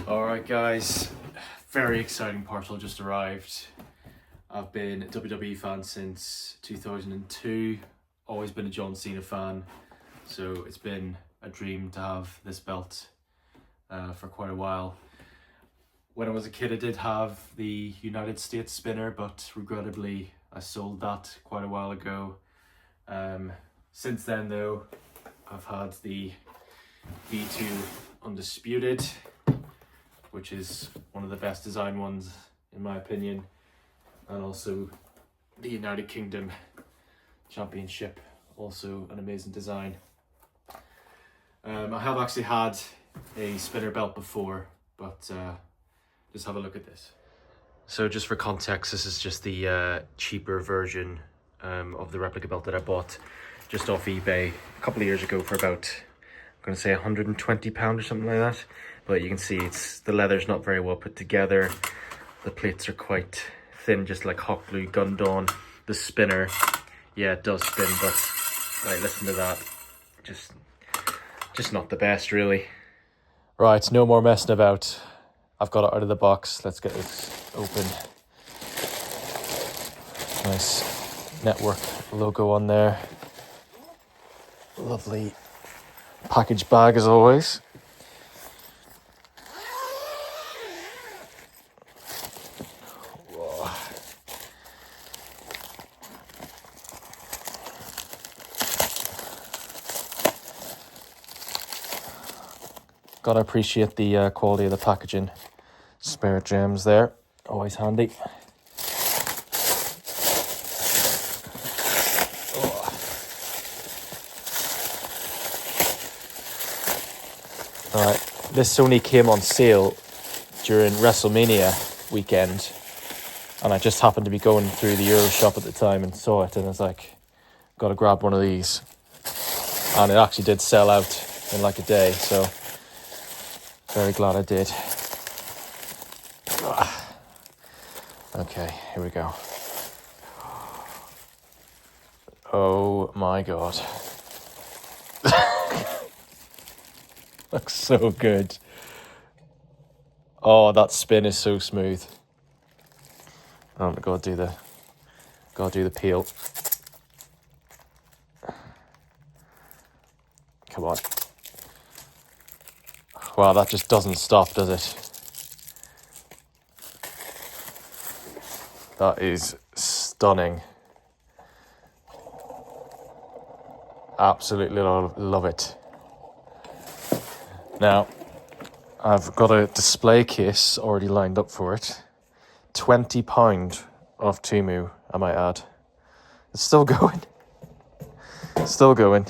Alright guys, very exciting parcel just arrived. I've been a WWE fan since 2002, always been a John Cena fan, so it's been a dream to have this belt for quite a while. When I was a kid I did have the United States spinner, but regrettably I sold that quite a while ago. Since then though, I've had the V2 Undisputed, which is one of the best design ones in my opinion, and also the United Kingdom Championship, also an amazing design. I have actually had a spinner belt before, but just have a look at this. So just for context, this is just the cheaper version of the replica belt that I bought just off eBay a couple of years ago for about, I'm going to say £120 or something like that. But you can see the leather's not very well put together. The plates are quite thin, just like hot glue gunned on. The spinner, yeah, it does spin, but right, listen to that. Just not the best, really. Right, no more messing about. I've got it out of the box. Let's get this open. Nice network logo on there. Lovely package bag as always. Gotta appreciate the quality of the packaging. Spare gems there, always handy. Oh. Alright, this only came on sale during WrestleMania weekend, and I just happened to be going through the Euroshop at the time and saw it, and I was like, gotta grab one of these. And it actually did sell out in like a day, so very glad I did. Okay, here we go. Oh my god. Looks so good. Oh, that spin is so smooth. Oh, gotta do the peel. Come on. Wow, that just doesn't stop, does it? That is stunning. Absolutely love it. Now, I've got a display case already lined up for it. £20 off dooooo, I might add. It's still going. Still going.